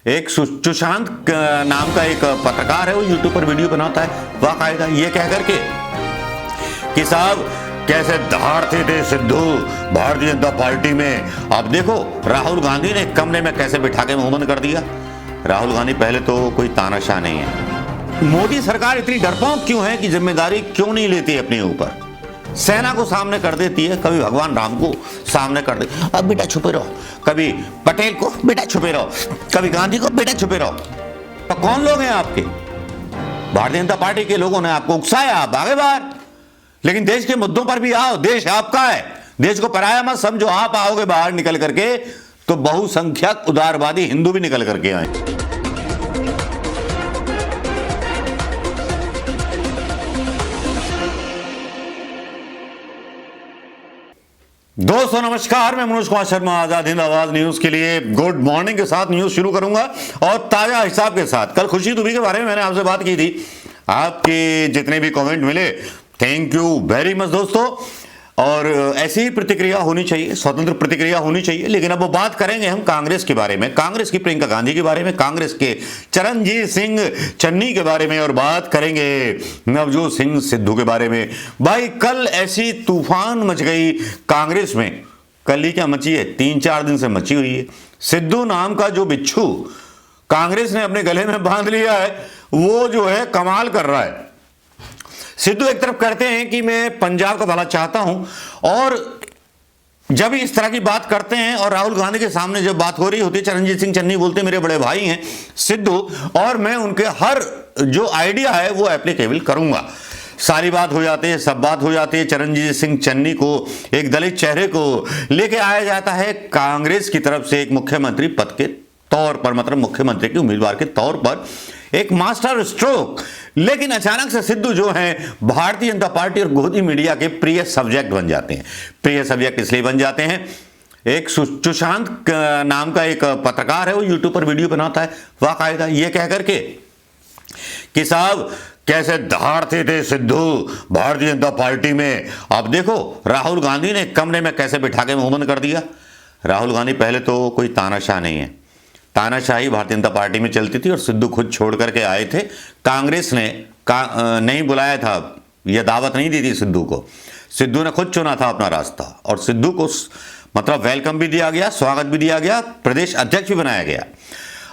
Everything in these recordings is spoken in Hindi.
एक सुशांत नाम का एक पत्रकार है, वो यूट्यूब पर वीडियो बनाता है बाकायदा ये कह करके कि साहब कैसे दहाड़ते थे सिद्धू भारतीय जनता पार्टी में। अब देखो राहुल गांधी ने कमरे में कैसे बिठा के मुंह बंद कर दिया। राहुल गांधी पहले तो कोई तानाशाह नहीं है। मोदी सरकार इतनी डरपोक क्यों है कि जिम्मेदारी क्यों नहीं लेती अपने ऊपर? सेना को सामने कर देती है, कभी भगवान राम को सामने कर देती है, अब बेटा छुपे रहो, कभी पटेल को बेटा छुपे रहो, कभी गांधी को बेटा छुपे रहो। तो कौन लोग हैं आपके? भारतीय जनता पार्टी के लोगों ने आपको उकसाया, आप आगे बाहर। लेकिन देश के मुद्दों पर भी आओ, देश आपका है, देश को पराया मत समझो। आप आओगे बाहर निकल करके तो बहुसंख्यक उदारवादी हिंदू भी निकल करके आए। दोस्तों नमस्कार, मैं मनोज कुमार शर्मा आजाद हिंद आवाज न्यूज के लिए गुड मॉर्निंग के साथ न्यूज शुरू करूंगा और ताजा हिसाब के साथ। कल खुशी दुबे के बारे में मैंने आपसे बात की थी, आपके जितने भी कमेंट मिले थैंक यू वेरी मच दोस्तों। और ऐसी ही प्रतिक्रिया होनी चाहिए, स्वतंत्र प्रतिक्रिया होनी चाहिए। लेकिन अब वो बात करेंगे हम कांग्रेस के बारे में, कांग्रेस की प्रियंका गांधी के बारे में, कांग्रेस के चरणजीत सिंह चन्नी के बारे में, और बात करेंगे नवजोत सिंह सिद्धू के बारे में। भाई कल ऐसी तूफान मच गई कांग्रेस में। कल ही क्या मची है, 3-4 दिन से मची हुई है। सिद्धू नाम का जो बिच्छू कांग्रेस ने अपने गले में बांध लिया है, वो जो है कमाल कर रहा है। सिद्धू एक तरफ कहते हैं कि मैं पंजाब का भला चाहता हूं, और जब इस तरह की बात करते हैं और राहुल गांधी के सामने जब बात हो रही होती है, चरणजीत सिंह चन्नी बोलते हैं मेरे बड़े भाई हैं सिद्धू, और मैं उनके हर जो आइडिया है वो एप्लीकेबल करूंगा। सारी बात हो जाती है, सब बात हो जाती है। चरणजीत सिंह चन्नी को, एक दलित चेहरे को लेके आया जाता है कांग्रेस की तरफ से एक मुख्यमंत्री पद के तौर पर, मतलब मुख्यमंत्री के उम्मीदवार के तौर पर, एक मास्टर स्ट्रोक। लेकिन अचानक से सिद्धू जो है भारतीय जनता पार्टी और गोदी मीडिया के प्रिय सब्जेक्ट बन जाते हैं। प्रिय सब्जेक्ट इसलिए बन जाते हैं, एक सुशांत नाम का एक पत्रकार है, वो यूट्यूब पर वीडियो बनाता है बाकायदा ये कह करके कि साहब कैसे दहाड़ते थे सिद्धू भारतीय जनता पार्टी में। अब देखो राहुल गांधी ने कमरे में कैसे बिठा के मुंह बंद कर दिया। राहुल गांधी पहले तो कोई तानाशाह नहीं है, तानाशाही भारतीय जनता पार्टी में चलती थी और सिद्धू खुद छोड़ करके आए थे। कांग्रेस ने नहीं बुलाया था, यह दावत नहीं दी थी सिद्धू को, सिद्धू ने खुद चुना था अपना रास्ता, और सिद्धू को मतलब वेलकम भी दिया गया, स्वागत भी दिया गया, प्रदेश अध्यक्ष भी बनाया गया।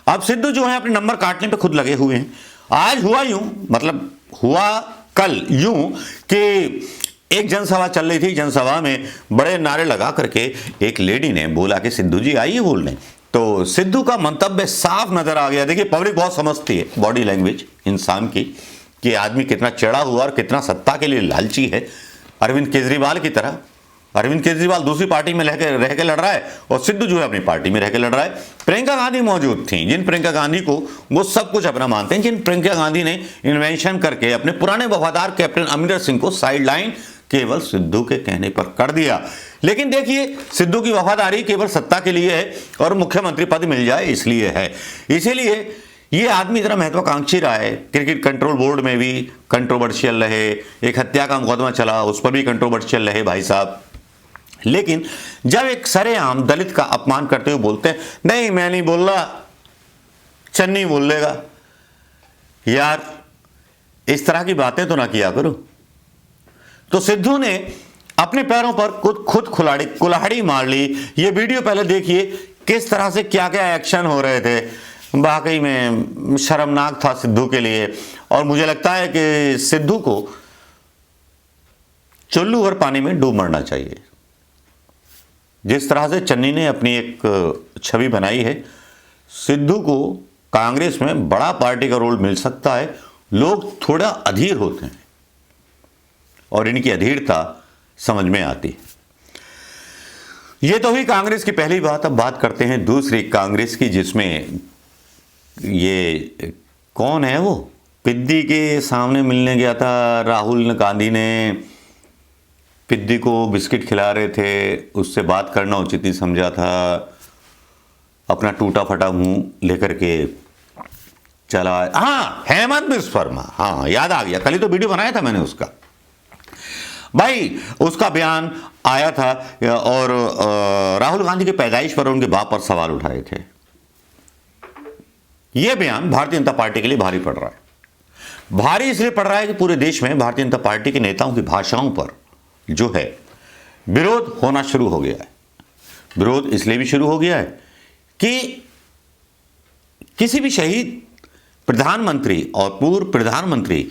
अब सिद्धू जो है अपने नंबर काटने पे खुद लगे हुए हैं। आज हुआ यूं, मतलब हुआ कल यूं कि एक जनसभा चल रही थी, जनसभा में बड़े नारे लगा करके एक लेडी ने बोला कि सिद्धू जी आइए बोलने। तो सिद्धू का मंतव्य साफ नजर आ गया। देखिए पब्लिक बहुत समझती है बॉडी लैंग्वेज इंसान की, कि आदमी कितना चढ़ा हुआ और कितना सत्ता के लिए लालची है। अरविंद केजरीवाल की तरह, अरविंद केजरीवाल दूसरी पार्टी में रह के लड़ रहा है और सिद्धू जो है अपनी पार्टी में रह के लड़ रहा है। प्रियंका गांधी मौजूद थी, जिन प्रियंका गांधी को वो सब कुछ अपना मानते हैं, जिन प्रियंका गांधी ने इन्वेंशन करके अपने पुराने वफादार कैप्टन अमरिंदर सिंह को साइड लाइन केवल सिद्धू के कहने पर कर दिया। लेकिन देखिए सिद्धू की वफादारी केवल सत्ता के लिए है और मुख्यमंत्री पद मिल जाए इसलिए है। इसीलिए ये आदमी इतना महत्वाकांक्षी रहा है। क्रिकेट कंट्रोल बोर्ड में भी कंट्रोवर्शियल रहे, एक हत्या का मुकदमा चला उस पर भी कंट्रोवर्शियल रहे भाई साहब। लेकिन जब एक सरेआम दलित का अपमान करते हुए बोलते हैं नहीं मैं नहीं बोल रहा, चन्नी बोल लेगा, यार इस तरह की बातें तो ना किया करो। तो सिद्धू ने अपने पैरों पर खुद कुल्हाड़ी मार ली। ये वीडियो पहले देखिए किस तरह से क्या क्या एक्शन हो रहे थे, वाकई में शर्मनाक था सिद्धू के लिए। और मुझे लगता है कि सिद्धू को चुल्लू भर पानी में डूब मरना चाहिए। जिस तरह से चन्नी ने अपनी एक छवि बनाई है, सिद्धू को कांग्रेस में बड़ा पार्टी का रोल मिल सकता है। लोग थोड़ा अधीर होते हैं और इनकी अधीरता समझ में आती है। ये तो हुई कांग्रेस की पहली बात। अब बात करते हैं दूसरी कांग्रेस की, जिसमें ये कौन है वो पिद्दी के सामने मिलने गया था राहुल गांधी ने, पिद्दी को बिस्किट खिला रहे थे, उससे बात करना उचित नहीं समझा था, अपना टूटा फटा मुंह लेकर के चला। हाँ हेमंत विश्वकर्मा, हाँ याद आ गया, कल ही तो वीडियो बनाया था मैंने उसका। भाई उसका बयान आया था और राहुल गांधी के पैदाइश पर उनके बाप पर सवाल उठाए थे। यह बयान भारतीय जनता पार्टी के लिए भारी पड़ रहा है। भारी इसलिए पड़ रहा है कि पूरे देश में भारतीय जनता पार्टी के नेताओं की भाषाओं पर जो है विरोध होना शुरू हो गया है। विरोध इसलिए भी शुरू हो गया है कि किसी भी शहीद प्रधानमंत्री और पूर्व प्रधानमंत्री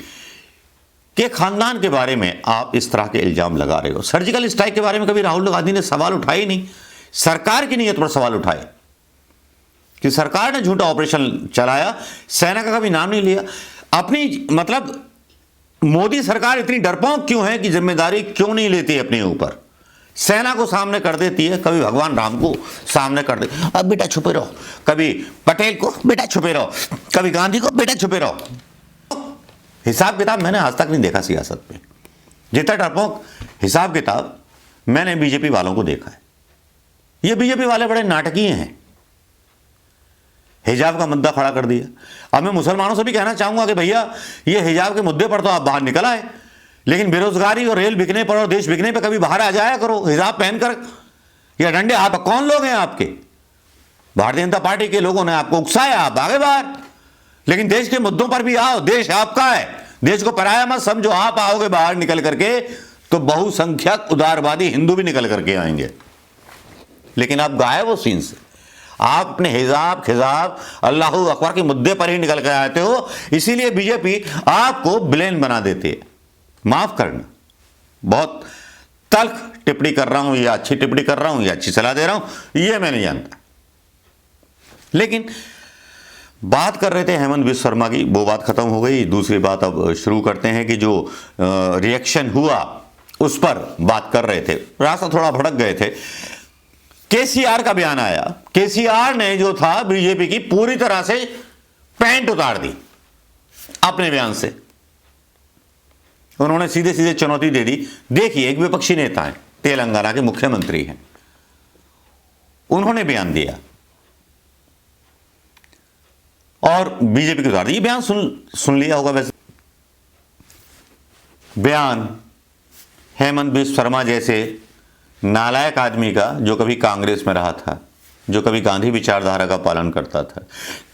के खानदान के बारे में आप इस तरह के इल्जाम लगा रहे हो। सर्जिकल स्ट्राइक के बारे में कभी राहुल गांधी ने सवाल उठाए ही नहीं। सरकार की नीयत पर सवाल उठाए कि सरकार ने झूठा ऑपरेशन चलाया, सेना का कभी नाम नहीं लिया। अपनी मतलब मोदी सरकार इतनी डरपोक क्यों है कि जिम्मेदारी क्यों नहीं लेती अपने ऊपर? सेना को सामने कर देती है, कभी भगवान राम को सामने कर दे, अब बेटा छुपे रहो, कभी पटेल को बेटा छुपे रहो, कभी गांधी को बेटा छुपे रहो। हिसाब किताब मैंने आज तक नहीं देखा सियासत में। जितना डरपोक हिसाब किताब मैंने बीजेपी वालों को देखा है। ये बीजेपी वाले बड़े नाटकीय हैं। हिजाब का मुद्दा खड़ा कर दिया। अब मैं मुसलमानों से भी कहना चाहूंगा कि भैया ये हिजाब के मुद्दे पर तो आप बाहर निकल आए, लेकिन बेरोजगारी और रेल बिकने पर और देश बिकने पर कभी बाहर आ जाया करो हिजाब पहनकर, या डंडे हाथ। कौन लोग हैं आपके? भारतीय जनता पार्टी के लोगों ने आपको उकसाया, आप आगे बाहर। लेकिन देश के मुद्दों पर भी आओ। देश आपका है, देश को पराया मत समझो। आप आओगे बाहर निकल करके तो बहुसंख्यक उदारवादी हिंदू भी निकल करके आएंगे, लेकिन आप गायब हो सीन से। आप अपने हिजाब खिजाब अल्लाहू अकबर के मुद्दे पर ही निकल कर आते हो, इसीलिए बीजेपी आपको विलेन बना देती है। माफ करना, बहुत तल्ख टिप्पणी कर रहा हूं या अच्छी टिप्पणी कर रहा हूं या अच्छी सलाह दे रहा हूं, यह मैं नहीं जानता। लेकिन बात कर रहे थे हेमंत बिस्व शर्मा की, वो बात खत्म हो गई। दूसरी बात अब शुरू करते हैं कि जो रिएक्शन हुआ उस पर बात कर रहे थे। रास्ता थोड़ा भटक गए थे। केसीआर का बयान आया। केसीआर ने जो था बीजेपी की पूरी तरह से पैंट उतार दी अपने बयान से। उन्होंने सीधे सीधे चुनौती दे दी। देखिए, एक विपक्षी नेता है, तेलंगाना के मुख्यमंत्री हैं, उन्होंने बयान दिया और बीजेपी की उतार दी। बयान सुन लिया होगा वैसे। बयान हेमंत बिस्व शर्मा जैसे नालायक आदमी का, जो कभी कांग्रेस में रहा था, जो कभी गांधी विचारधारा का पालन करता था।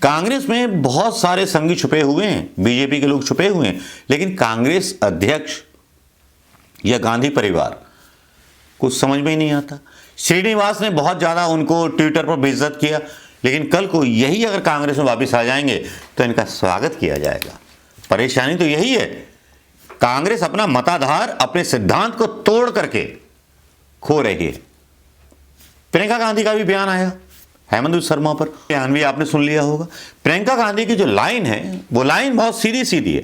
कांग्रेस में बहुत सारे संगी छुपे हुए हैं, बीजेपी के लोग छुपे हुए हैं, लेकिन कांग्रेस अध्यक्ष या गांधी परिवार कुछ समझ में ही नहीं आता। श्रीनिवास ने बहुत ज़्यादा उनको ट्विटर पर बेइज्जत किया, लेकिन कल को यही अगर कांग्रेस में वापस आ जाएंगे तो इनका स्वागत किया जाएगा। परेशानी तो यही है, कांग्रेस अपना मताधार, अपने सिद्धांत को तोड़ करके खो रही है। प्रियंका गांधी का भी बयान आया हेमंत बिस्व शर्मा पर। बयान भी आपने सुन लिया होगा। प्रियंका गांधी की जो लाइन है, वो लाइन बहुत सीधी सीधी है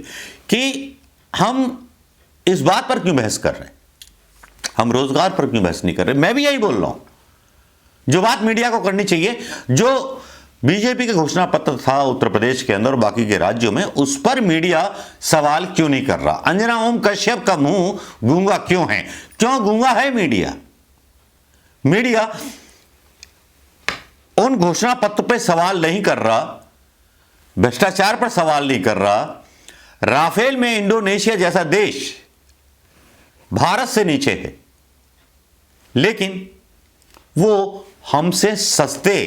कि हम इस बात पर क्यों बहस कर रहे हैं, हम रोजगार पर क्यों बहस नहीं कर रहे। मैं भी यही बोल रहा हूं, जो बात मीडिया को करनी चाहिए, जो बीजेपी के घोषणा पत्र था उत्तर प्रदेश के अंदर और बाकी के राज्यों में, उस पर मीडिया सवाल क्यों नहीं कर रहा। अंजना ओम कश्यप का मुंह गूंगा क्यों है? क्यों गूंगा है मीडिया? मीडिया उन घोषणा पत्र पर सवाल नहीं कर रहा, भ्रष्टाचार पर सवाल नहीं कर रहा। राफेल में इंडोनेशिया जैसा देश भारत से नीचे है, लेकिन वो हमसे सस्ते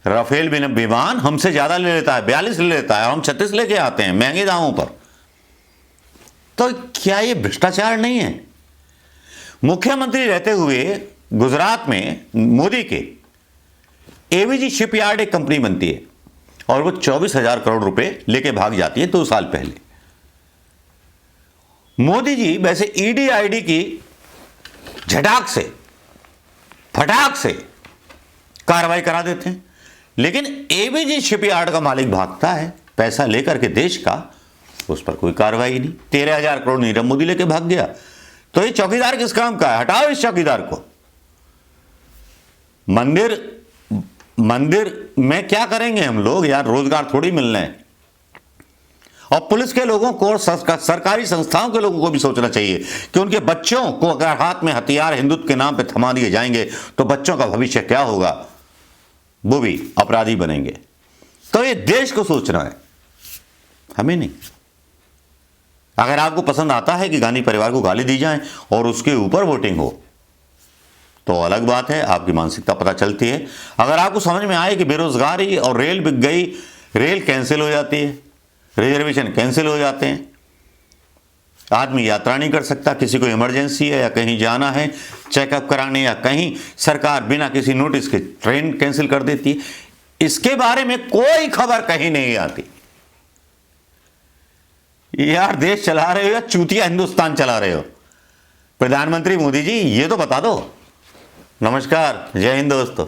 राफेल विमान हमसे ज्यादा ले लेता है, 42 ले लेता है, और हम 36 लेके आते हैं महंगे दामों पर। तो क्या ये भ्रष्टाचार नहीं है? मुख्यमंत्री रहते हुए गुजरात में मोदी के एवीजी शिपयार्ड एक कंपनी बनती है और वो 24,000 करोड़ रुपए लेके भाग जाती है 2 साल पहले। मोदी जी वैसे ईडी आईडी की झटाक से फटाक से कार्रवाई करा देते हैं, लेकिन एवीजी शिपयार्ड का मालिक भागता है पैसा लेकर के देश का, उस पर कोई कार्रवाई नहीं। 13,000 करोड़ नीरव मोदी लेके भाग गया। तो ये चौकीदार किस काम का है? हटाओ इस चौकीदार को। मंदिर में क्या करेंगे हम लोग यार? रोजगार थोड़ी मिलना है। और पुलिस के लोगों को, सरकारी संस्थाओं के लोगों को भी सोचना चाहिए कि उनके बच्चों को अगर हाथ में हथियार हिंदुत्व के नाम पे थमा दिए जाएंगे तो बच्चों का भविष्य क्या होगा? वो भी अपराधी बनेंगे। तो ये देश को सोचना है, हमें नहीं। अगर आपको पसंद आता है कि गांधी परिवार को गाली दी जाए और उसके ऊपर वोटिंग हो तो अलग बात है, आपकी मानसिकता पता चलती है। अगर आपको समझ में आए कि बेरोजगारी और रेल बिक गई, रेल कैंसिल हो जाती है, रिजर्वेशन कैंसिल हो जाते हैं, आदमी यात्रा नहीं कर सकता, किसी को इमरजेंसी है या कहीं जाना है चेकअप कराने या कहीं, सरकार बिना किसी नोटिस के ट्रेन कैंसिल कर देती है। इसके बारे में कोई खबर कहीं नहीं आती। यार देश चला रहे हो या चूतिया हिंदुस्तान चला रहे हो? प्रधानमंत्री मोदी जी ये तो बता दो। नमस्कार, जय हिंद दोस्तों।